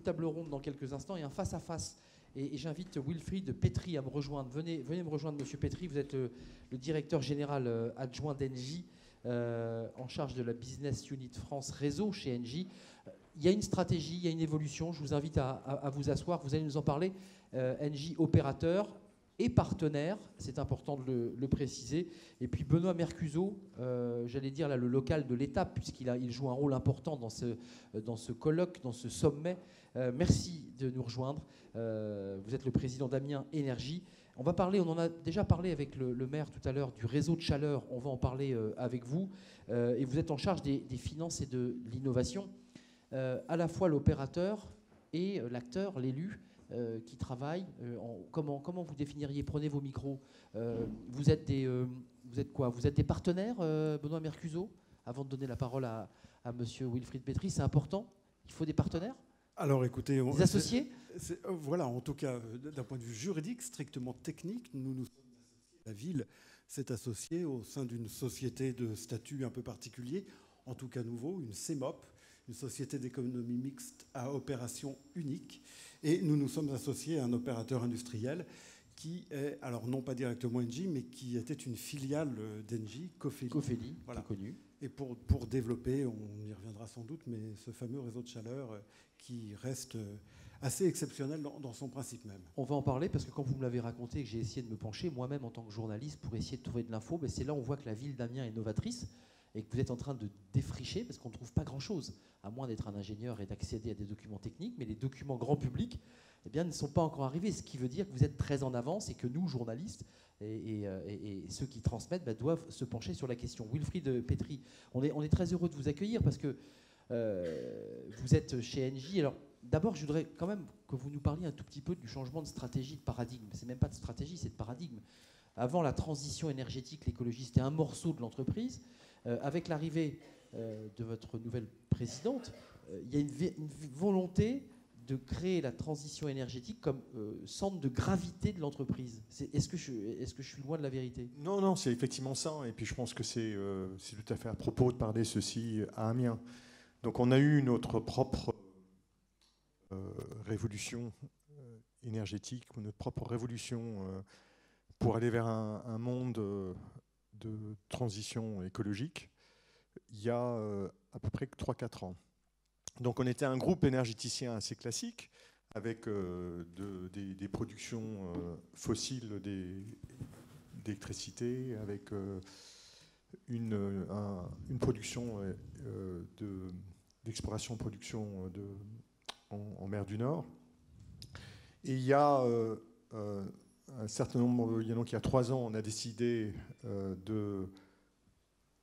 table ronde dans quelques instants et un face-à-face. Et j'invite Wilfried Petry à me rejoindre. Venez me rejoindre, Monsieur Petry. Vous êtes le directeur général adjoint d'Engie, en charge de la Business Unit France Réseau chez Engie. Il y a une stratégie, il y a une évolution. Je vous invite à vous asseoir. Vous allez nous en parler. Engie opérateur et partenaire, c'est important de le préciser. Et puis Benoît Mercuzot, j'allais dire là, le local de l'étape, puisqu'il joue un rôle important dans ce colloque, dans ce sommet. Merci de nous rejoindre. Vous êtes le président d'Amiens Énergie. On va parler, on en a déjà parlé avec le maire tout à l'heure, du réseau de chaleur. On va en parler avec vous. Et vous êtes en charge des finances et de l'innovation. À la fois l'opérateur et l'acteur, l'élu, qui travaillent. Comment vous définiriez? Prenez vos micros. Vous êtes quoi? Vous êtes des partenaires, Benoît Mercuzot? Avant de donner la parole à Monsieur Wilfried Petry, c'est important? Il faut des partenaires? Alors écoutez, des associés? Voilà, en tout cas, d'un point de vue juridique, strictement technique, nous sommes associés. La ville s'est associée au sein d'une société de statut un peu particulier, en tout cas nouveau, une CEMOP, une société d'économie mixte à opération unique. Et nous nous sommes associés à un opérateur industriel qui est, alors non pas directement Engie, mais qui était une filiale d'Engie, Cofeli. Cofeli, voilà. Connu. Et pour développer, on y reviendra sans doute, mais ce fameux réseau de chaleur qui reste assez exceptionnel dans son principe même. On va en parler parce que quand vous me l'avez raconté et que j'ai essayé de me pencher moi-même en tant que journaliste pour essayer de trouver de l'info, c'est là où on voit que la ville d'Amiens est novatrice et que vous êtes en train de défricher parce qu'on ne trouve pas grand-chose, à moins d'être un ingénieur et d'accéder à des documents techniques, mais les documents grand public ne sont pas encore arrivés, ce qui veut dire que vous êtes très en avance et que nous, journalistes, et ceux qui transmettent doivent se pencher sur la question. Wilfried Petry, on est très heureux de vous accueillir parce que vous êtes chez Engie. Alors d'abord, je voudrais quand même que vous nous parliez un tout petit peu du changement de stratégie, de paradigme. C'est même pas de stratégie, c'est de paradigme. Avant la transition énergétique, l'écologie, c'était un morceau de l'entreprise. Avec l'arrivée de votre nouvelle présidente, il y a une volonté de créer la transition énergétique comme centre de gravité de l'entreprise. Est-ce que je suis loin de la vérité? Non, c'est effectivement ça. Et puis je pense que c'est tout à fait à propos de parler ceci à Amiens. Donc on a eu notre propre révolution énergétique, ou notre propre révolution pour aller vers un monde de transition écologique il y a à peu près 3-4 ans. Donc on était un groupe énergéticien assez classique, avec des productions fossiles d'électricité, avec une production d'exploration-production en mer du Nord. Et il y a un certain nombre, il y a 3 ans, on a décidé de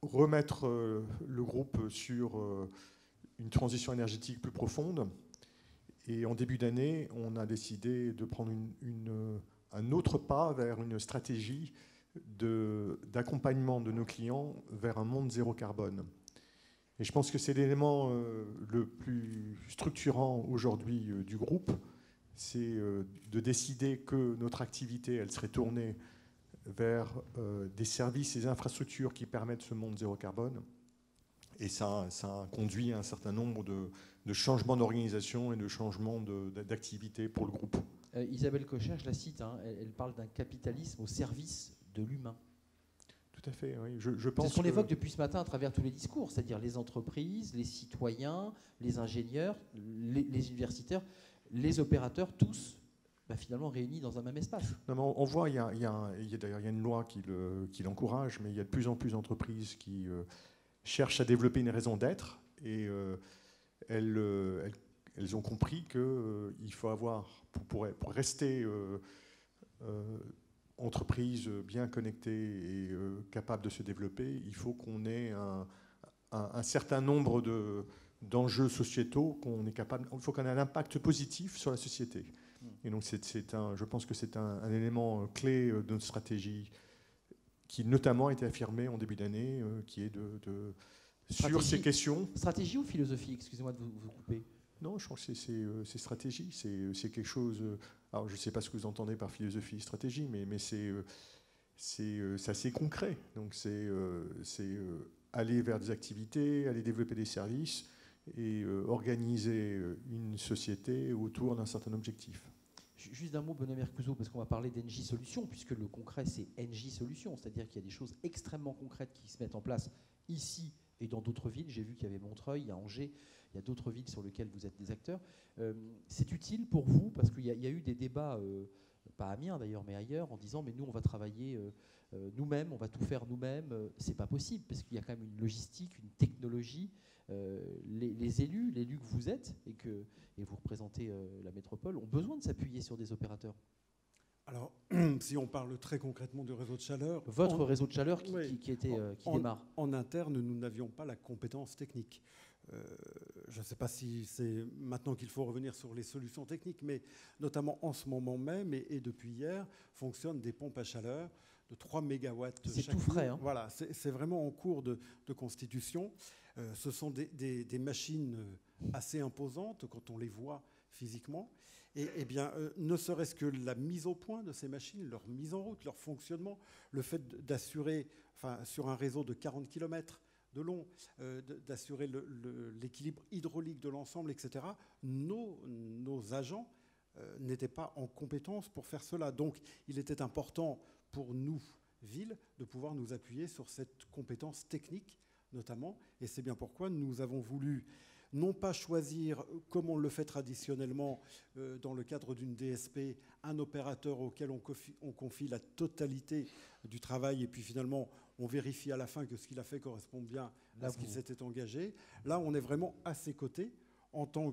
remettre le groupe sur une transition énergétique plus profonde. Et en début d'année, on a décidé de prendre un autre pas vers une stratégie d'accompagnement de nos clients vers un monde zéro carbone. Et je pense que c'est l'élément le plus structurant aujourd'hui du groupe, c'est de décider que notre activité, elle serait tournée vers des services et des infrastructures qui permettent ce monde zéro carbone. Et ça a conduit à un certain nombre de changements d'organisation et de changements d'activité pour le groupe. Isabelle Cocher, je la cite, elle parle d'un capitalisme au service de l'humain. Tout à fait, oui. Je pense c'est ce qu'on évoque depuis ce matin à travers tous les discours, c'est-à-dire les entreprises, les citoyens, les ingénieurs, les universitaires, les opérateurs, tous finalement réunis dans un même espace. Non, mais on voit, il y a d'ailleurs une loi qui l'encourage, mais il y a de plus en plus d'entreprises qui cherchent à développer une raison d'être, et elles ont compris qu'il faut avoir, pour rester entreprise bien connectée et capable de se développer, il faut qu'on ait un certain nombre d'enjeux sociétaux qu'on est capable. Il faut qu'on ait un impact positif sur la société. Et donc je pense que c'est un élément clé de notre stratégie qui notamment a été affirmé en début d'année, qui est sur ces questions. Stratégie ou philosophie? Excusez-moi de vous couper. Non, je pense que c'est stratégie. C'est quelque chose. Alors, je ne sais pas ce que vous entendez par philosophie, stratégie, mais c'est assez concret. Donc, c'est aller vers des activités, aller développer des services et organiser une société autour d'un certain objectif. Juste d'un mot, Benoît Mercuzzo, parce qu'on va parler d'Engie Solutions, puisque le concret, c'est Engie Solutions, c'est-à-dire qu'il y a des choses extrêmement concrètes qui se mettent en place ici et dans d'autres villes. J'ai vu qu'il y avait Montreuil, il y a Angers, il y a d'autres villes sur lesquelles vous êtes des acteurs. C'est utile pour vous, parce qu'il y a eu des débats, pas à Amiens d'ailleurs, mais ailleurs, en disant, mais nous, on va travailler nous-mêmes, on va tout faire nous-mêmes. C'est pas possible, parce qu'il y a quand même une logistique, une technologie. Les élus que vous êtes et vous représentez la métropole ont besoin de s'appuyer sur des opérateurs. Alors, si on parle très concrètement du réseau de chaleur... Votre réseau de chaleur qui démarre. En interne, nous n'avions pas la compétence technique. Je ne sais pas si c'est maintenant qu'il faut revenir sur les solutions techniques, mais notamment en ce moment même et depuis hier, fonctionnent des pompes à chaleur de 3 mégawatts. C'est tout frais. Hein. Voilà, c'est vraiment en cours de constitution. Ce sont des machines assez imposantes quand on les voit physiquement. Et bien, ne serait-ce que la mise au point de ces machines, leur mise en route, leur fonctionnement, le fait d'assurer, sur un réseau de 40 km de long, d'assurer l'équilibre hydraulique de l'ensemble, etc., nos agents n'étaient pas en compétence pour faire cela. Donc, il était important pour nous, villes, de pouvoir nous appuyer sur cette compétence technique, notamment. Et c'est bien pourquoi nous avons voulu non pas choisir, comme on le fait traditionnellement dans le cadre d'une DSP, un opérateur auquel on confie la totalité du travail et puis finalement on vérifie à la fin que ce qu'il a fait correspond bien à ce qu'il s'était engagé. Là, on est vraiment à ses côtés en tant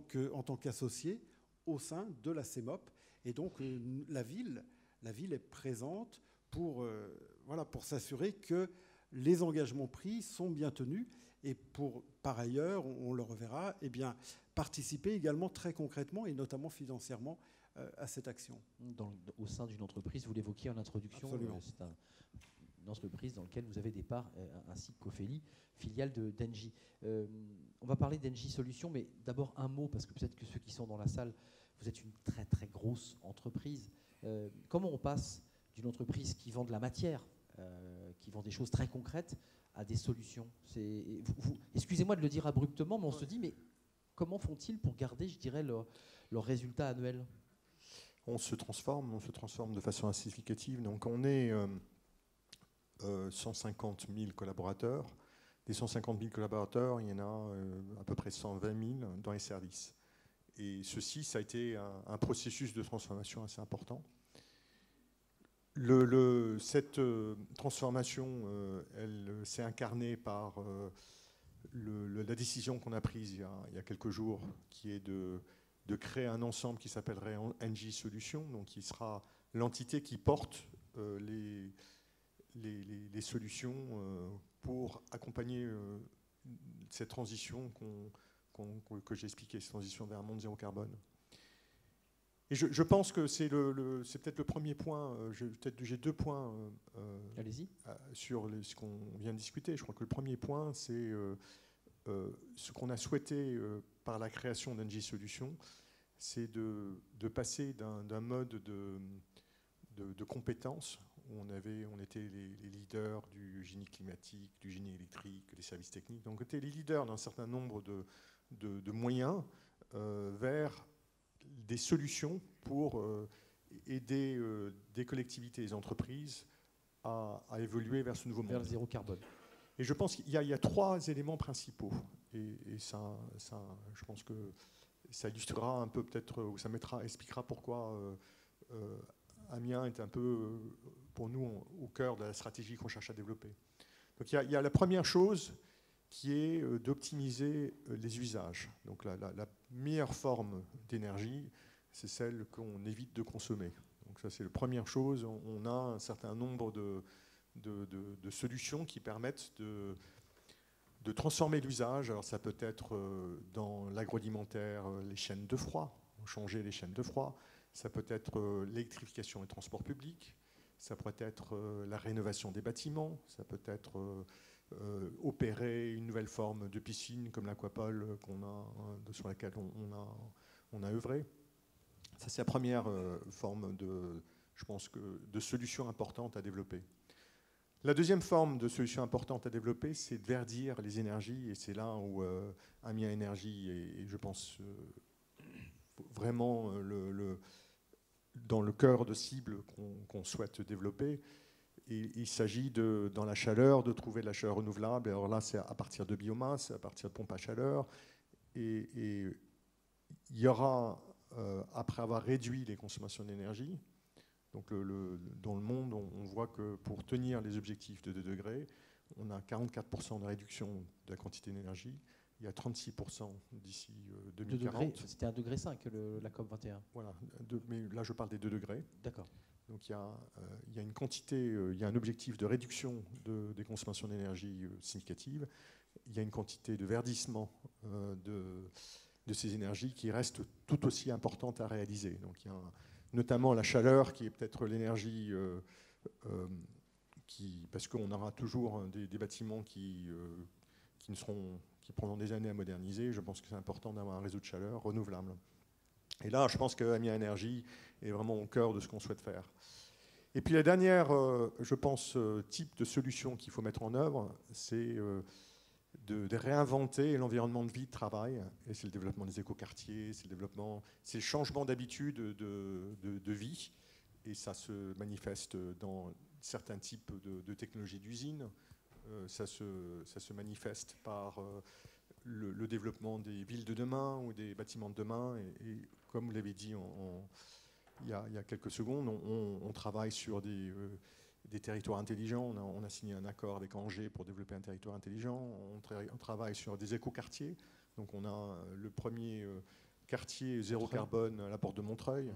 qu'associé au sein de la CEMOP. Et donc la ville est présente pour s'assurer que les engagements pris sont bien tenus et pour, par ailleurs, on le reverra, participer également très concrètement et notamment financièrement à cette action. Au sein d'une entreprise, vous l'évoquiez en introduction, c'est une entreprise dans laquelle vous avez des parts, ainsi que Cofeli, filiale d'Engie. On va parler d'Engie Solutions, mais d'abord un mot, parce que peut-être que ceux qui sont dans la salle, vous êtes une très très grosse entreprise. Comment on passe d'une entreprise qui vend de la matière, qui vend des choses très concrètes, à des solutions? Excusez-moi de le dire abruptement, mais on se dit, mais comment font-ils pour garder, je dirais, leur résultat annuel? On se transforme de façon assez significative. Donc on est 150 000 collaborateurs. Des 150 000 collaborateurs, il y en a à peu près 120 000 dans les services. Et ceci, ça a été un processus de transformation assez important. Cette transformation, elle s'est incarnée par la décision qu'on a prise il y a quelques jours, qui est de créer un ensemble qui s'appellerait Engie Solutions, donc qui sera l'entité qui porte les solutions pour accompagner cette transition que j'ai expliqué, cette transition vers un monde zéro carbone. Et je pense que c'est peut-être le premier point. J'ai 2 points Allez-y. sur ce qu'on vient de discuter. Je crois que le premier point, c'est ce qu'on a souhaité par la création d'Engie Solutions, c'est de passer d'un mode de compétences où on était les leaders du génie climatique, du génie électrique, des services techniques. Donc on était les leaders d'un certain nombre de moyens vers des solutions pour aider des collectivités et des entreprises à évoluer vers ce nouveau monde. Vers le zéro carbone. Et je pense qu'il y a 3 éléments principaux. Et ça, je pense que ça illustrera un peu peut-être, ou ça expliquera pourquoi Amiens est un peu, pour nous, au cœur de la stratégie qu'on cherche à développer. Donc il y a la première chose qui est d'optimiser les usages. Donc la meilleure forme d'énergie, c'est celle qu'on évite de consommer. Donc ça, c'est la première chose. On a un certain nombre de solutions qui permettent de transformer l'usage. Alors ça peut être dans l'agroalimentaire, les chaînes de froid, changer les chaînes de froid. Ça peut être l'électrification des transports publics. Ça pourrait être la rénovation des bâtiments. Ça peut être opérer une nouvelle forme de piscine comme l'aquapole sur laquelle on a œuvré. Ça, c'est la première forme de solution importante à développer. La deuxième forme de solution importante à développer, c'est de verdir les énergies. Et c'est là où Amiens Énergie est, je pense, vraiment dans le cœur de cible qu'on souhaite développer. Et il s'agit, dans la chaleur, de trouver de la chaleur renouvelable. Alors là, c'est à partir de biomasse, à partir de pompes à chaleur. Et il y aura, après avoir réduit les consommations d'énergie, donc dans le monde, on voit que pour tenir les objectifs de 2 degrés, on a 44% de réduction de la quantité d'énergie. Il y a 36% d'ici 2040. C'était 1,5 degré la COP 21. Voilà, mais là je parle des 2 degrés. D'accord. Donc il y a une quantité, il y a un objectif de réduction des consommations d'énergie significative. Il y a une quantité de verdissement de ces énergies qui reste tout aussi importante à réaliser. Donc il y a notamment la chaleur qui est peut-être l'énergie parce qu'on aura toujours des bâtiments qui prendront des années à moderniser. Je pense que c'est important d'avoir un réseau de chaleur renouvelable. Et là, je pense que Amiens Énergie est vraiment au cœur de ce qu'on souhaite faire. Et puis la dernière, je pense, type de solution qu'il faut mettre en œuvre, c'est de réinventer l'environnement de vie, de travail. Et c'est le développement des écoquartiers, c'est le changement d'habitude de vie. Et ça se manifeste dans certains types de technologies d'usine. Ça se manifeste par le développement des villes de demain ou des bâtiments de demain. Et comme vous l'avez dit il y a quelques secondes, on travaille sur des territoires intelligents. On a signé un accord avec Angers pour développer un territoire intelligent. On travaille sur des écoquartiers. Donc on a le premier quartier zéro carbone à la porte de Montreuil.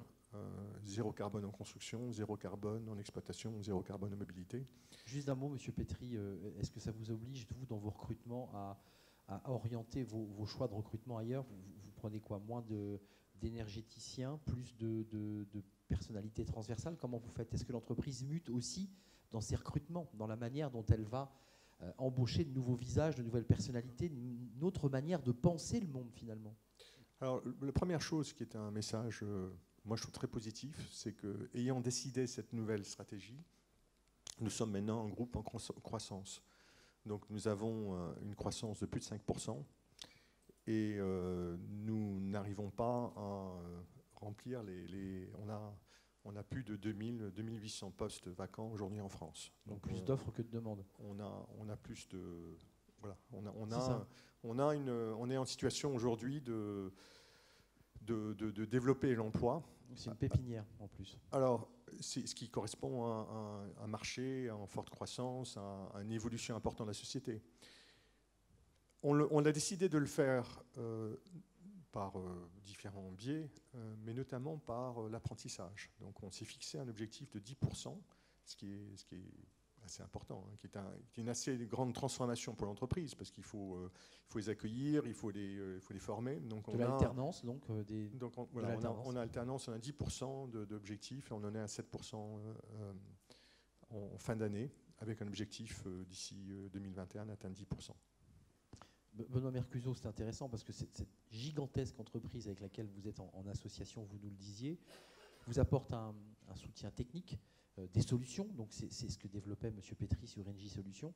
Zéro carbone en construction, zéro carbone en exploitation, zéro carbone en mobilité. Juste un mot, Monsieur Pétry, est-ce que ça vous oblige, vous, dans vos recrutements, à orienter vos choix de recrutement ailleurs? Vous prenez quoi? Moins d'énergéticiens, plus de personnalités transversales? Comment vous faites? Est-ce que l'entreprise mute aussi dans ses recrutements, dans la manière dont elle va embaucher de nouveaux visages, de nouvelles personnalités, une autre manière de penser le monde finalement? Alors, la première chose qui est un message, moi je trouve très positif, c'est que, ayant décidé cette nouvelle stratégie, nous sommes maintenant un groupe en croissance. Donc nous avons une croissance de plus de 5%. Et nous n'arrivons pas à remplir on a plus de 2800 postes vacants aujourd'hui en France. Donc plus d'offres que de demandes. On a plus de... Voilà, on est en situation aujourd'hui de développer l'emploi. C'est une pépinière en plus. Alors, c'est ce qui correspond à un marché en forte croissance, à une évolution importante de la société. On a décidé de le faire par différents biais, mais notamment par l'apprentissage. Donc on s'est fixé un objectif de 10%, ce qui est assez important, qui est une assez grande transformation pour l'entreprise, parce qu'il faut les accueillir, il faut les former. Donc de l'alternance, on a alternance, on a 10% d'objectifs, et on en est à 7% en fin d'année, avec un objectif d'ici 2021 d'atteindre 10%. Benoît Mercuzzo, c'est intéressant parce que cette gigantesque entreprise avec laquelle vous êtes en association, vous nous le disiez, vous apporte un soutien technique, des solutions. Donc c'est ce que développait M. Pétry sur Engie Solutions.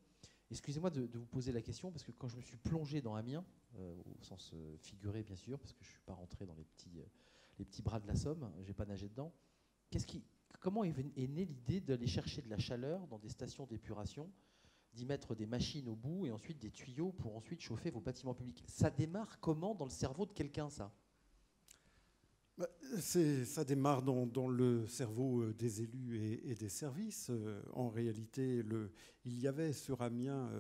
Excusez-moi de vous poser la question parce que quand je me suis plongé dans Amiens, au sens figuré bien sûr, parce que je ne suis pas rentré dans les petits bras de la Somme, je n'ai pas nagé dedans, comment est née l'idée d'aller chercher de la chaleur dans des stations d'épuration, d'y mettre des machines au bout et ensuite des tuyaux pour ensuite chauffer vos bâtiments publics? Ça démarre comment dans le cerveau de quelqu'un, ça? Ça démarre dans le cerveau des élus et des services. En réalité, il y avait sur Amiens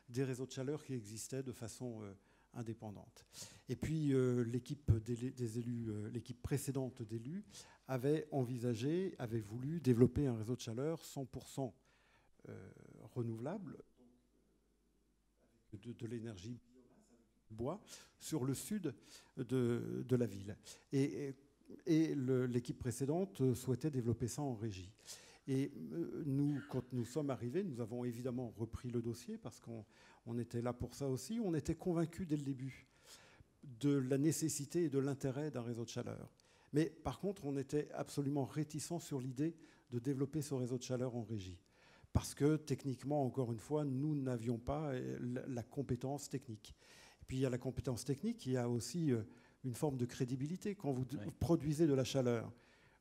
des réseaux de chaleur qui existaient de façon indépendante. Et puis l'équipe des élus, l'équipe précédente d'élus avait voulu développer un réseau de chaleur 100% renouvelable, de l'énergie bois, sur le sud de la ville. Et l'équipe précédente souhaitait développer ça en régie. Et nous, quand nous sommes arrivés, nous avons évidemment repris le dossier parce qu'on était là pour ça aussi. On était convaincus dès le début de la nécessité et de l'intérêt d'un réseau de chaleur. Mais par contre, on était absolument réticents sur l'idée de développer ce réseau de chaleur en régie. parce que techniquement, encore une fois, nous n'avions pas la compétence technique. Et puis il y a la compétence technique, il y a aussi une forme de crédibilité. Quand vous produisez de la chaleur,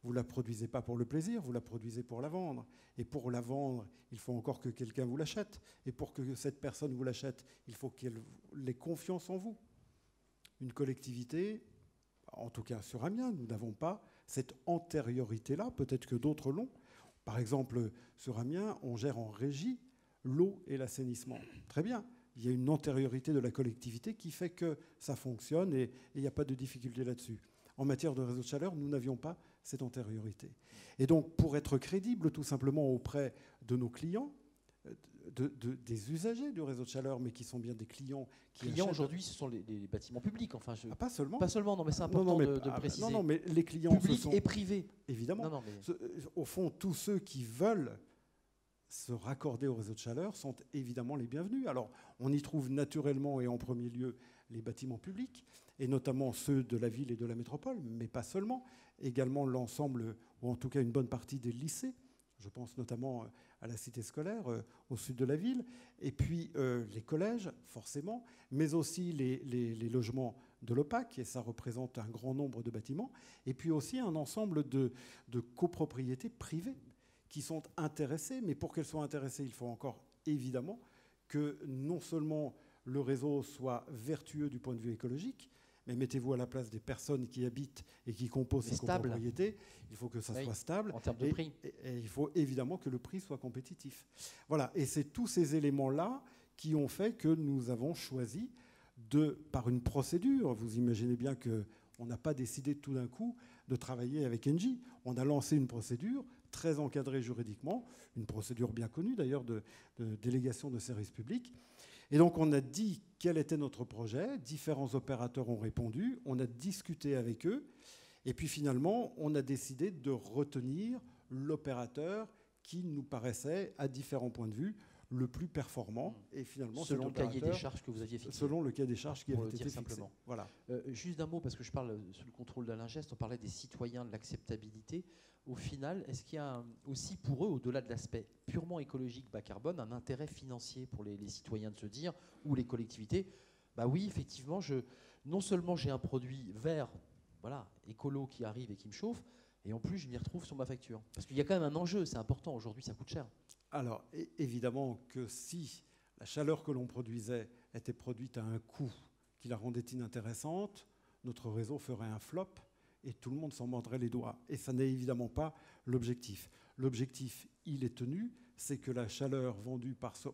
vous ne la produisez pas pour le plaisir, vous la produisez pour la vendre. Et pour la vendre, il faut encore que quelqu'un vous l'achète. Et pour que cette personne vous l'achète, il faut qu'elle ait confiance en vous. Une collectivité, en tout cas sur Amiens, nous n'avons pas cette antériorité-là. Peut-être que d'autres l'ont. Par exemple, sur Amiens, on gère en régie l'eau et l'assainissement. Très bien. Il y a une antériorité de la collectivité qui fait que ça fonctionne et il n'y a pas de difficulté là-dessus. En matière de réseau de chaleur, nous n'avions pas cette antériorité. Et donc, pour être crédible tout simplement auprès de nos clients, des usagers du réseau de chaleur, mais qui sont bien des clients qui clients aujourd'hui, ce sont les bâtiments publics. Enfin, pas seulement. Pas seulement, non, mais c'est important de préciser. Non, mais les clients publics et privés. Évidemment. Non, mais... Au fond, tous ceux qui veulent se raccorder au réseau de chaleur sont évidemment les bienvenus. Alors, on y trouve naturellement et en premier lieu les bâtiments publics, et notamment ceux de la ville et de la métropole, mais pas seulement, également l'ensemble, ou en tout cas une bonne partie des lycées. Je pense notamment à la cité scolaire au sud de la ville, et puis les collèges, forcément, mais aussi les logements de l'OPAC, et ça représente un grand nombre de bâtiments, et puis aussi un ensemble de copropriétés privées qui sont intéressées, mais pour qu'elles soient intéressées, il faut encore évidemment que non seulement le réseau soit vertueux du point de vue écologique, mais mettez-vous à la place des personnes qui habitent et qui composent ces copropriétés. Il faut que ça soit stable. En termes de prix. Et il faut évidemment que le prix soit compétitif. Voilà. Et c'est tous ces éléments-là qui ont fait que nous avons choisi par une procédure, vous imaginez bien qu'on n'a pas décidé tout d'un coup de travailler avec Engie. On a lancé une procédure très encadrée juridiquement, une procédure bien connue d'ailleurs de délégation de services publics. Et donc on a dit quel était notre projet, différents opérateurs ont répondu, on a discuté avec eux, et puis finalement on a décidé de retenir l'opérateur qui nous paraissait, à différents points de vue, le plus performant. Et finalement, selon le cahier des charges que vous aviez fixé. Selon le cahier des charges qui avait été fixé. Simplement. Voilà. Juste d'un mot, parce que je parle sous le contrôle d'Alain Geste, on parlait des citoyens, de l'acceptabilité. Au final, est-ce qu'il y a aussi pour eux, au-delà de l'aspect purement écologique bas carbone, un intérêt financier pour les citoyens de se dire, ou les collectivités, bah oui, effectivement, non seulement j'ai un produit vert, voilà, écolo qui arrive et qui me chauffe, et en plus je m'y retrouve sur ma facture. Parce qu'il y a quand même un enjeu, c'est important, aujourd'hui ça coûte cher. Alors, évidemment que si la chaleur que l'on produisait était produite à un coût qui la rendait inintéressante, notre réseau ferait un flop et tout le monde s'en mordrait les doigts. Et ça n'est évidemment pas l'objectif. L'objectif, il est tenu, c'est que la chaleur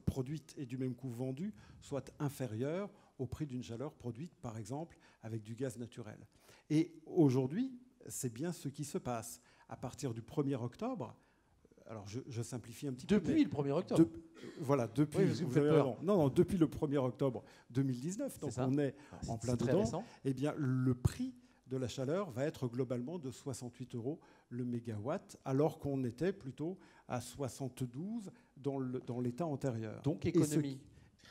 produite et du même coût vendue soit inférieure au prix d'une chaleur produite, par exemple, avec du gaz naturel. Et aujourd'hui, c'est bien ce qui se passe. À partir du 1er octobre, alors je simplifie un petit peu. Depuis le 1er octobre. Voilà, depuis. Oui, vous avez peur. Non, depuis le 1er octobre 2019, donc on est en plein dedans. Eh bien, le prix de la chaleur va être globalement de 68 € le mégawatt, alors qu'on était plutôt à 72 dans l'état antérieur. Donc économie.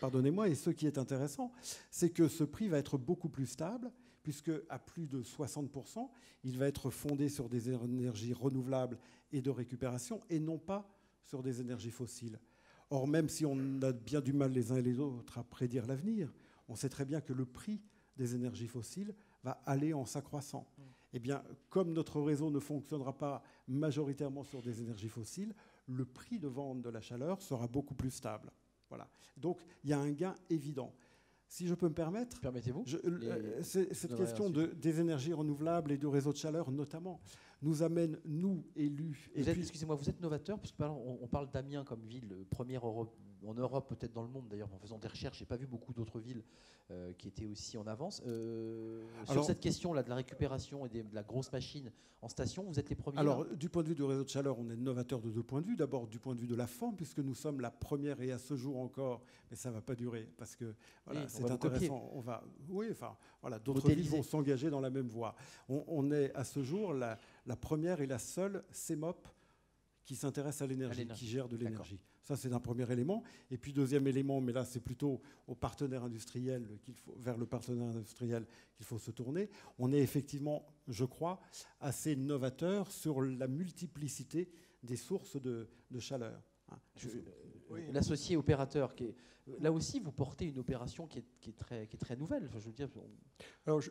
Pardonnez-moi, et ce qui est intéressant, c'est que ce prix va être beaucoup plus stable, puisque à plus de 60%, il va être fondé sur des énergies renouvelables et de récupération, et non pas sur des énergies fossiles. Or, même si on a bien du mal les uns et les autres à prédire l'avenir, on sait très bien que le prix des énergies fossiles va aller en s'accroissant. Eh bien, comme notre réseau ne fonctionnera pas majoritairement sur des énergies fossiles, le prix de vente de la chaleur sera beaucoup plus stable. Voilà. Donc, il y a un gain évident. Si je peux me permettre, permettez-vous. Cette question des énergies renouvelables et du réseau de chaleur, notamment, nous amène, nous, élus... Excusez-moi, vous êtes novateur, puisque on parle d'Amiens comme ville première en Europe, peut-être dans le monde d'ailleurs, en faisant des recherches, je n'ai pas vu beaucoup d'autres villes qui étaient aussi en avance. Sur cette question-là de la récupération et de la grosse machine en station, vous êtes les premiers. Alors, du point de vue du réseau de chaleur, on est novateur de 2 points de vue. D'abord, du point de vue de la forme, puisque nous sommes la première et à ce jour encore, mais ça ne va pas durer, parce que voilà, c'est intéressant. D'autres villes vont s'engager dans la même voie. On est à ce jour la première et la seule CEMOP qui s'intéresse à l'énergie, qui gère de l'énergie. Ça, c'est un premier élément. Et puis, deuxième élément, mais là, c'est plutôt vers le partenaire industriel qu'il faut se tourner. On est effectivement, je crois, assez novateur sur la multiplicité des sources de chaleur. l'associé opérateur. Là aussi, vous portez une opération qui est très nouvelle. Enfin, je veux dire, Alors,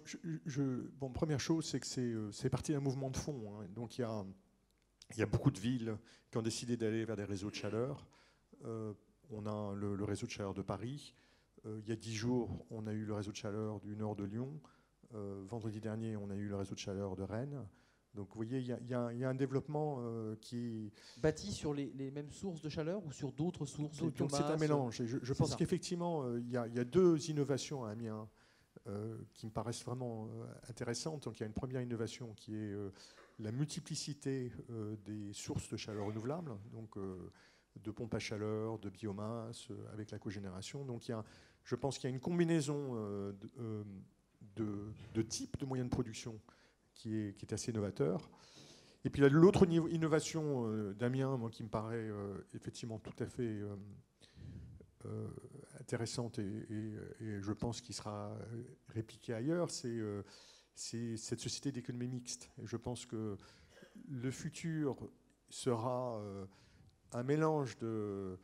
bon, première chose, c'est que c'est parti d'un mouvement de fond. Hein. Donc, il y a beaucoup de villes qui ont décidé d'aller vers des réseaux de chaleur. On a le réseau de chaleur de Paris. Il y a 10 jours, on a eu le réseau de chaleur du nord de Lyon. Vendredi dernier, on a eu le réseau de chaleur de Rennes. Donc vous voyez, il y a un développement qui est bâti sur les mêmes sources de chaleur ou sur d'autres sources. Donc c'est un mélange. Et je pense qu'effectivement, il y a deux innovations à Amiens qui me paraissent vraiment intéressantes. Donc il y a une première innovation qui est la multiplicité des sources de chaleur renouvelables, donc de pompes à chaleur, de biomasse, avec la cogénération. Donc je pense qu'il y a une combinaison de types de moyens de production qui est assez novateur. Et puis l'autre innovation d'Amiens, moi, qui me paraît effectivement tout à fait intéressante et je pense qu'il sera répliqué ailleurs, c'est cette société d'économie mixte. Et je pense que le futur sera un mélange de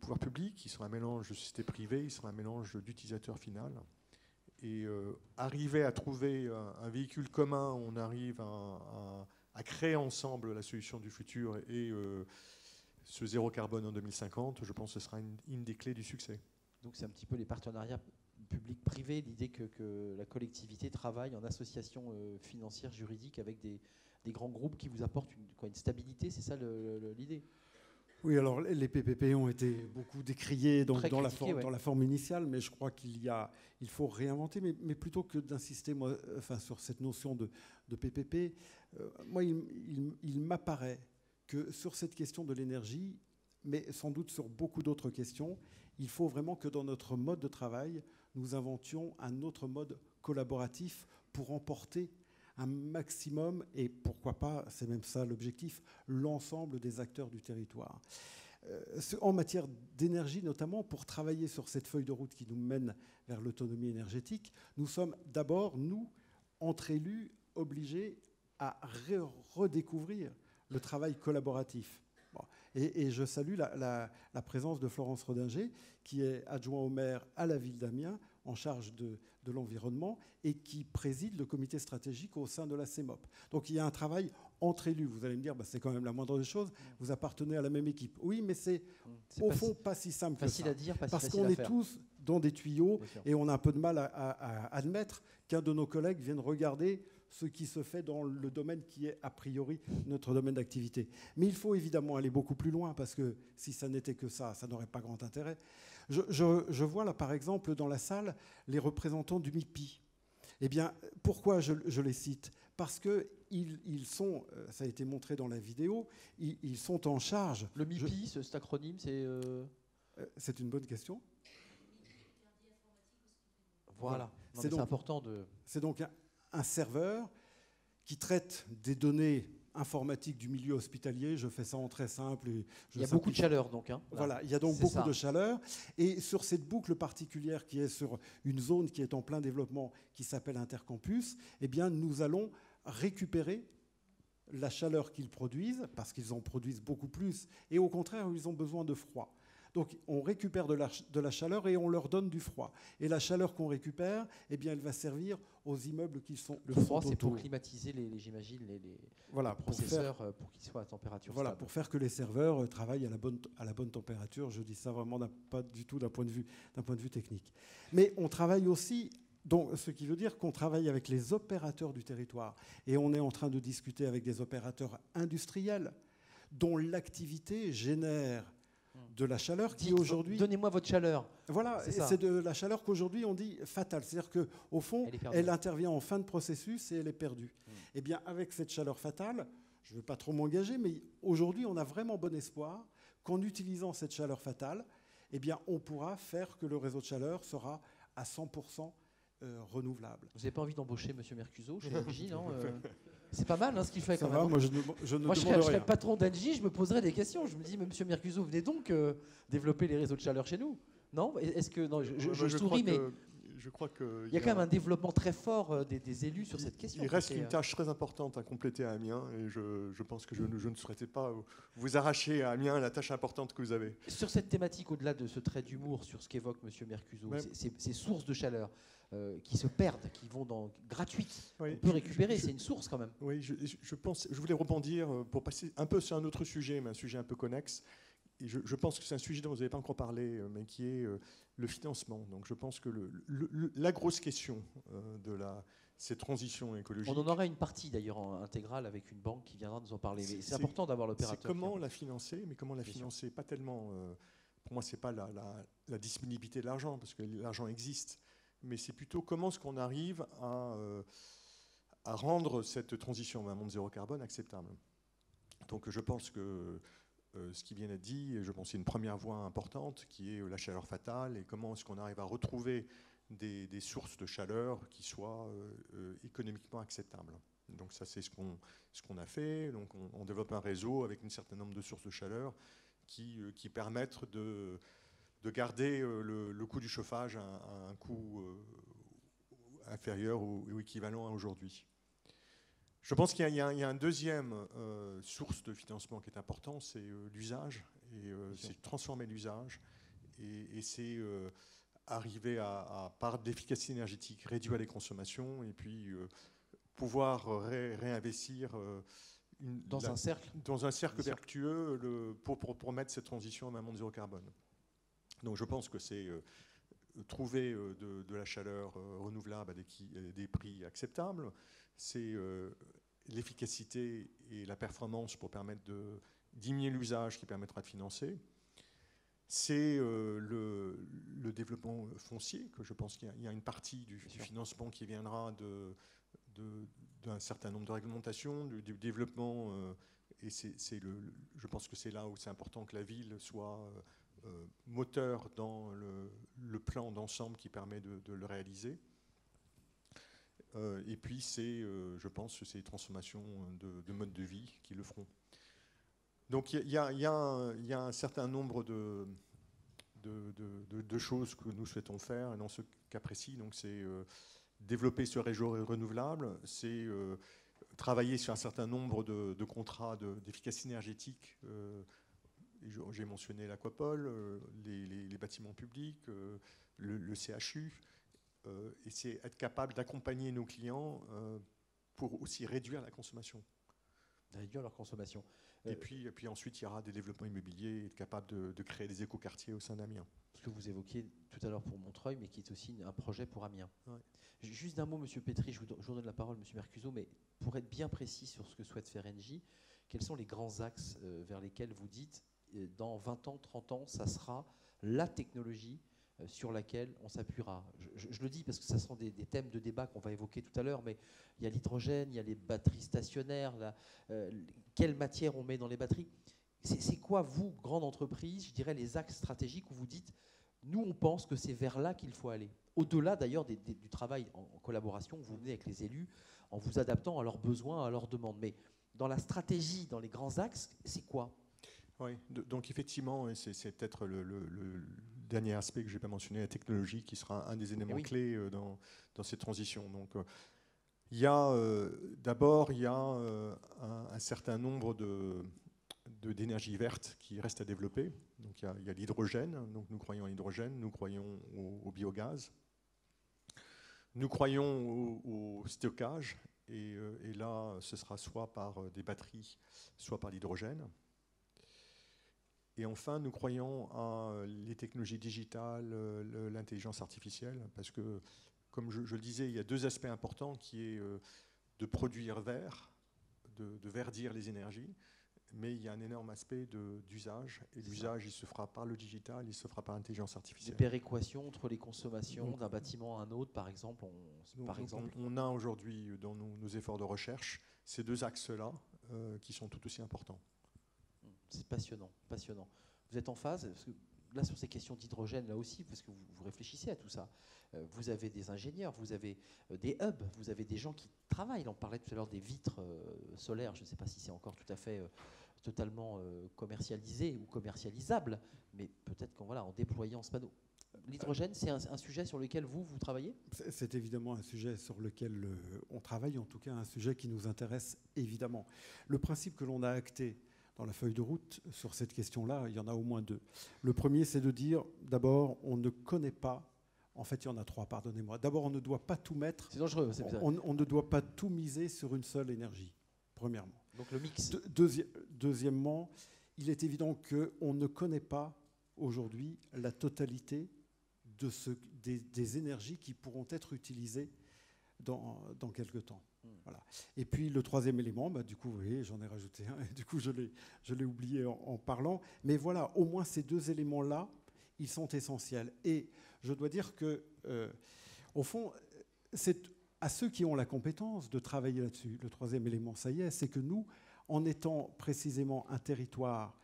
pouvoir public, il sera un mélange de société privée, il sera un mélange d'utilisateur final. Et arriver à trouver un véhicule commun, on arrive à créer ensemble la solution du futur et ce zéro carbone en 2050, je pense que ce sera une des clés du succès. Donc c'est un petit peu les partenariats public-privé, l'idée que la collectivité travaille en association financière, juridique, avec des grands groupes qui vous apportent une stabilité, c'est ça l'idée? Oui, alors les PPP ont été beaucoup décriés dans la forme initiale, mais je crois il faut réinventer, mais plutôt que d'insister sur cette notion de PPP, moi il m'apparaît que sur cette question de l'énergie, mais sans doute sur beaucoup d'autres questions, il faut vraiment que dans notre mode de travail, nous inventions un autre mode collaboratif pour emporter un maximum, et pourquoi pas, c'est même ça l'objectif, l'ensemble des acteurs du territoire. En matière d'énergie, notamment, pour travailler sur cette feuille de route qui nous mène vers l'autonomie énergétique, nous sommes d'abord, nous, entre élus, obligés à redécouvrir le travail collaboratif. Bon. Et je salue la présence de Florence Rodinger, qui est adjoint au maire à la ville d'Amiens, en charge de l'environnement, et qui préside le comité stratégique au sein de la CEMOP. Donc il y a un travail entre élus. Vous allez me dire, c'est quand même la moindre des choses, vous appartenez à la même équipe. Oui, mais c'est au fond pas si simple que ça. Facile à dire, pas si parce facile qu'on à est faire. tous dans des tuyaux, et on a un peu de mal à admettre qu'un de nos collègues vienne regarder ce qui se fait dans le domaine qui est a priori notre domaine d'activité. Mais il faut évidemment aller beaucoup plus loin, parce que si ça n'était que ça n'aurait pas grand intérêt. Je vois là, par exemple, dans la salle, les représentants du MIPI. Eh bien, pourquoi je les cite? Parce qu'ils sont, ça a été montré dans la vidéo, ils sont en charge. Le MIPI, cet acronyme, c'est... C'est une bonne question. Voilà. C'est important de... C'est donc un serveur qui traite des données informatiques du milieu hospitalier. Je fais ça en très simple. Il y a beaucoup de chaleur, donc. Hein. Voilà, il y a donc beaucoup de chaleur. Et sur cette boucle particulière qui est sur une zone qui est en plein développement, qui s'appelle Intercampus, eh bien, nous allons récupérer la chaleur qu'ils produisent, parce qu'ils en produisent beaucoup plus, et au contraire, ils ont besoin de froid. Donc on récupère de la chaleur et on leur donne du froid. Et la chaleur qu'on récupère, eh bien, elle va servir aux immeubles qui sont Le froid, c'est pour climatiser, j'imagine, les processeurs pour qu'ils soient à température stable. Pour faire que les serveurs travaillent à la bonne température. Je dis ça vraiment pas du tout d'un point de vue technique. Mais on travaille aussi... Donc, ce qui veut dire qu'on travaille avec les opérateurs du territoire. Et on est en train de discuter avec des opérateurs industriels dont l'activité génère de la chaleur qui aujourd'hui... Donnez-moi votre chaleur. Voilà, c'est de la chaleur qu'aujourd'hui on dit fatale. C'est-à-dire qu'au fond, elle intervient en fin de processus et elle est perdue. Eh bien, avec cette chaleur fatale, je ne veux pas trop m'engager, mais aujourd'hui, on a vraiment bon espoir qu'en utilisant cette chaleur fatale, eh bien, on pourra faire que le réseau de chaleur sera à 100% renouvelable. Vous n'avez pas envie d'embaucher M. Mercuzot chez Engie, non C'est pas mal ce qu'il fait ça quand va, même. Moi, je serais patron d'Engie, je me poserais des questions. Je me dis, M. Mercuzot, venez donc développer les réseaux de chaleur chez nous. Non? Est-ce que non, je souris, mais Je crois que il y a quand même un développement très fort des élus sur cette question. Il reste une tâche très importante à compléter à Amiens, et je pense que je ne souhaitais pas vous arracher à Amiens la tâche importante que vous avez. Sur cette thématique, au-delà de ce trait d'humour, sur ce qu'évoque M. Mercuzzo, ces sources de chaleur qui se perdent, qui vont dans gratuites, on peut récupérer, c'est une source quand même. Oui, je voulais rebondir pour passer un peu sur un autre sujet, mais un sujet un peu connexe. Et je pense que c'est un sujet dont vous n'avez pas encore parlé, mais qui est le financement. Donc je pense que la grosse question de cette transition écologique... On en aura une partie d'ailleurs intégrale avec une banque qui viendra nous en parler. C'est important d'avoir l'opérateur. C'est comment la financer, mais comment la financer. Pas tellement... pour moi, ce n'est pas la disponibilité de l'argent, parce que l'argent existe, mais c'est plutôt comment est-ce qu'on arrive à rendre cette transition vers un monde zéro carbone acceptable. Donc je pense que ce qui vient d'être dit, je pense que c'est une première voie importante qui est la chaleur fatale et comment est-ce qu'on arrive à retrouver des sources de chaleur qui soient économiquement acceptables. Donc ça c'est ce qu'on a fait. Donc on développe un réseau avec un certain nombre de sources de chaleur qui permettent de garder le coût du chauffage à un coût inférieur ou équivalent à aujourd'hui. Je pense qu'il y a une deuxième source de financement qui est important, c'est l'usage, et c'est transformer l'usage, et c'est arriver par d'efficacité énergétique, réduire les consommations, et puis pouvoir réinvestir dans un cercle vertueux pour mettre cette transition à un monde zéro carbone. Donc je pense que c'est trouver de la chaleur renouvelable à des prix acceptables, c'est l'efficacité et la performance pour permettre de diminuer l'usage qui permettra de financer. C'est le développement foncier, que je pense qu'il y a une partie du financement qui viendra d'un certain nombre de réglementations, du développement, et je pense que c'est là où c'est important que la ville soit moteur dans le plan d'ensemble qui permet de le réaliser. Et puis, je pense que c'est les transformations de mode de vie qui le feront. Donc, il y a un certain nombre de choses que nous souhaitons faire. Et dans ce cas précis, c'est développer ce réseau renouvelable, c'est travailler sur un certain nombre de contrats d'efficacité énergétique. J'ai mentionné l'Aquapole, les bâtiments publics, le CHU. Et c'est être capable d'accompagner nos clients pour aussi réduire la consommation. Réduire leur consommation. Et puis ensuite, il y aura des développements immobiliers et être capable de créer des écoquartiers au sein d'Amiens. Ce que vous évoquiez tout à l'heure pour Montreuil, mais qui est aussi un projet pour Amiens. Ouais. Juste d'un mot, M. Pétry, je vous donne la parole, M. Mercuzzo, mais pour être bien précis sur ce que souhaite faire Engie, quels sont les grands axes vers lesquels vous dites, dans 20 ans, 30 ans, ça sera la technologie sur laquelle on s'appuiera. Je le dis parce que ça sont des thèmes de débat qu'on va évoquer tout à l'heure, mais il y a l'hydrogène, il y a les batteries stationnaires, quelle matière on met dans les batteries. C'est quoi, vous, grande entreprise, je dirais les axes stratégiques où vous dites, nous on pense que c'est vers là qu'il faut aller. Au-delà d'ailleurs du travail en collaboration que vous menez avec les élus, en vous adaptant à leurs besoins, à leurs demandes. Mais dans la stratégie, dans les grands axes, c'est quoi ? Oui, donc effectivement, c'est peut-être le dernier aspect que je n'ai pas mentionné, la technologie, qui sera un des éléments clés dans cette transition. Donc, d'abord, il y a un certain nombre d'énergies vertes qui restent à développer. Donc, il y a l'hydrogène. Donc, nous croyons à l'hydrogène, nous croyons au biogaz, nous croyons au stockage. Et là, ce sera soit par des batteries, soit par l'hydrogène. Et enfin, nous croyons à les technologies digitales, l'intelligence artificielle, parce que, comme je le disais, il y a deux aspects importants qui est de produire vert, de verdir les énergies, mais il y a un énorme aspect d'usage, et l'usage, il se fera par le digital, il se fera par l'intelligence artificielle. Des péréquations entre les consommations d'un bâtiment à un autre, par exemple. On a aujourd'hui, dans nos efforts de recherche, ces deux axes-là qui sont tout aussi importants. C'est passionnant, passionnant. Vous êtes en phase, parce que là sur ces questions d'hydrogène, là aussi, parce que vous réfléchissez à tout ça, vous avez des ingénieurs, vous avez des hubs, vous avez des gens qui travaillent. On parlait tout à l'heure des vitres solaires, je ne sais pas si c'est encore tout à fait totalement commercialisé ou commercialisable, mais peut-être qu'en en déployant ce panneau. L'hydrogène, c'est un sujet sur lequel vous travaillez? C'est évidemment un sujet sur lequel on travaille, en tout cas un sujet qui nous intéresse évidemment. Le principe que l'on a acté dans la feuille de route sur cette question-là, il y en a au moins deux. Le premier, c'est de dire, d'abord, on ne connaît pas, en fait il y en a trois, pardonnez-moi. D'abord, on ne doit pas tout mettre, c'est dangereux, c'est on ne doit pas tout miser sur une seule énergie, premièrement. Donc le mix. Deuxièmement, il est évident qu'on ne connaît pas aujourd'hui la totalité des énergies qui pourront être utilisées dans quelques temps. Voilà. Et puis le troisième élément, du coup, vous voyez, j'en ai rajouté un, et du coup je l'ai oublié en parlant. Mais voilà, au moins ces deux éléments-là, ils sont essentiels. Et je dois dire que, au fond, c'est à ceux qui ont la compétence de travailler là-dessus. Le troisième élément, ça y est, c'est que nous, en étant précisément un territoire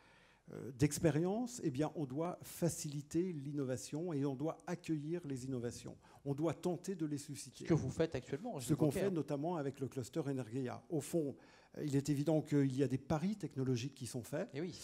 d'expérience, eh bien, on doit faciliter l'innovation et on doit accueillir les innovations. On doit tenter de les susciter. Ce que vous faites actuellement. Ce qu'on fait notamment avec le cluster Energia. Au fond, il est évident qu'il y a des paris technologiques qui sont faits. Et oui.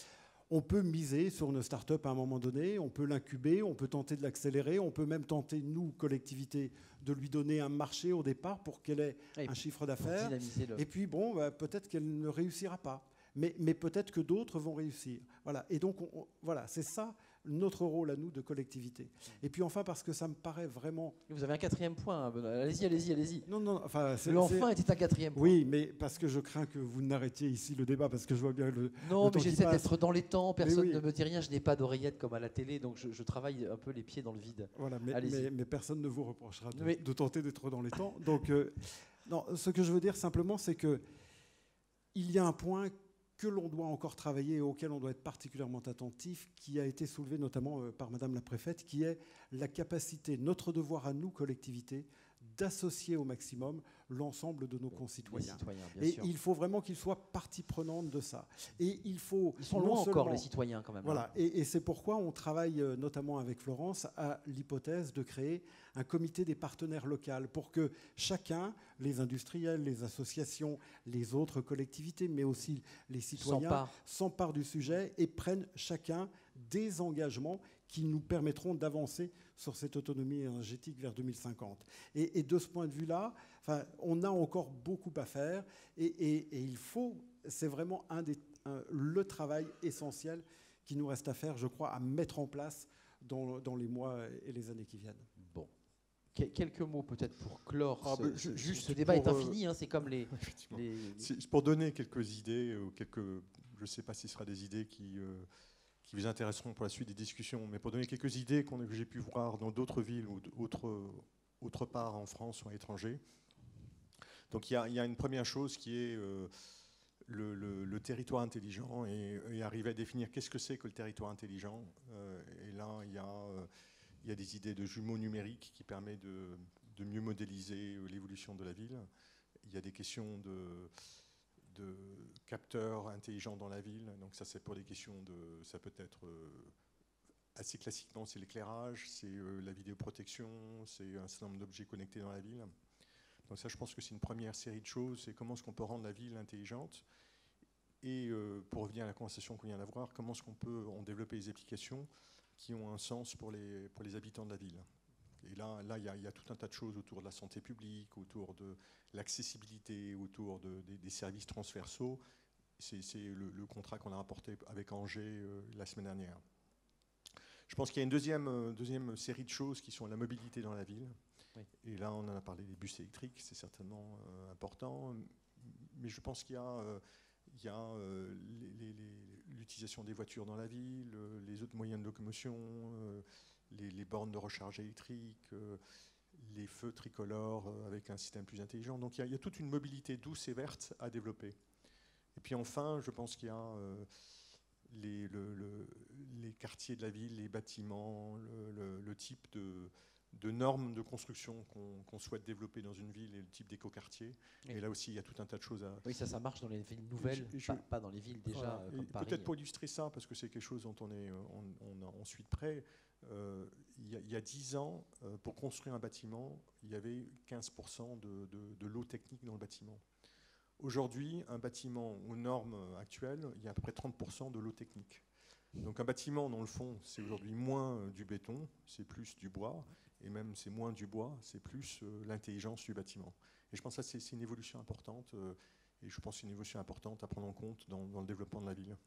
On peut miser sur une start-up à un moment donné, on peut l'incuber, on peut tenter de l'accélérer, on peut même tenter, nous, collectivité, de lui donner un marché au départ pour qu'elle ait un chiffre d'affaires. Et puis, bon, peut-être qu'elle ne réussira pas. Mais peut-être que d'autres vont réussir. Voilà. Et donc, voilà, c'est ça notre rôle à nous de collectivité. Et puis enfin, parce que ça me paraît vraiment... Vous avez un quatrième point, hein, Benoît. Allez-y. Non, enfin... L'enfin était un quatrième point. Oui, mais parce que je crains que vous n'arrêtiez ici le débat, parce que je vois bien le... Non, mais j'essaie d'être dans les temps, personne ne me dit rien, je n'ai pas d'oreillette comme à la télé, donc je travaille un peu les pieds dans le vide. Voilà, mais personne ne vous reprochera de tenter d'être dans les temps. Donc, non, ce que je veux dire simplement, c'est que il y a un point que l'on doit encore travailler et auquel on doit être particulièrement attentif, qui a été soulevé notamment par Madame la Préfète, qui est la capacité, notre devoir à nous, collectivités, d'associer au maximum l'ensemble de nos concitoyens. Et il faut vraiment qu'ils soient partie prenante de ça. Et il faut ils sont loin encore, les citoyens, quand même. Voilà. Et c'est pourquoi on travaille notamment avec Florence à l'hypothèse de créer un comité des partenaires locaux pour que chacun, les industriels, les associations, les autres collectivités, mais aussi les citoyens, s'emparent du sujet et prennent chacun des engagements qui nous permettront d'avancer sur cette autonomie énergétique vers 2050. Et de ce point de vue-là, on a encore beaucoup à faire et il faut, c'est vraiment le travail essentiel qui nous reste à faire, je crois, à mettre en place dans les mois et les années qui viennent. Bon. Quelques mots peut-être pour clore. Ce débat est infini, hein, c'est comme les... Pour donner quelques idées, je ne sais pas si ce sera des idées qui vous intéresseront pour la suite des discussions, mais pour donner quelques idées que j'ai pu voir dans d'autres villes ou autre part en France ou à l'étranger. Donc il y a une première chose qui est le territoire intelligent et arriver à définir qu'est-ce que c'est que le territoire intelligent. Et là, il y a des idées de jumeaux numériques qui permettent de mieux modéliser l'évolution de la ville. Il y a des questions de capteurs intelligents dans la ville. Donc ça, c'est pour les questions ça peut être assez classiquement, c'est l'éclairage, c'est la vidéoprotection, c'est un certain nombre d'objets connectés dans la ville. Donc ça, je pense que c'est une première série de choses. C'est comment est-ce qu'on peut rendre la ville intelligente. Et pour revenir à la conversation qu'on vient d'avoir, comment est-ce qu'on peut développer des applications qui ont un sens pour les habitants de la ville. Et là, il y a tout un tas de choses autour de la santé publique, autour de l'accessibilité, autour des services transversaux. C'est le contrat qu'on a rapporté avec Angers la semaine dernière. Je pense qu'il y a une deuxième série de choses qui sont la mobilité dans la ville. Oui. Et là, on en a parlé des bus électriques, c'est certainement important. Mais je pense qu'il y a l'utilisation des voitures dans la ville, les autres moyens de locomotion, les bornes de recharge électrique, les feux tricolores avec un système plus intelligent. Donc il y a toute une mobilité douce et verte à développer. Et puis enfin, je pense qu'il y a les quartiers de la ville, les bâtiments, le type de normes de construction qu'on souhaite développer dans une ville et le type d'écoquartier. Oui. Et là aussi, il y a tout un tas de choses à... Oui, ça marche dans les villes nouvelles, pas dans les villes déjà comme Paris. Peut-être pour illustrer ça, parce que c'est quelque chose dont on suit de près, il y a 10 ans, pour construire un bâtiment, il y avait 15% de l'eau technique dans le bâtiment. Aujourd'hui, un bâtiment aux normes actuelles, il y a à peu près 30% de l'eau technique. Donc un bâtiment, dans le fond, c'est aujourd'hui moins du béton, c'est plus du bois, et même c'est moins du bois, c'est plus l'intelligence du bâtiment. Et je pense que ça, c'est une évolution importante, et je pense que c'est une évolution importante à prendre en compte dans le développement de la ville.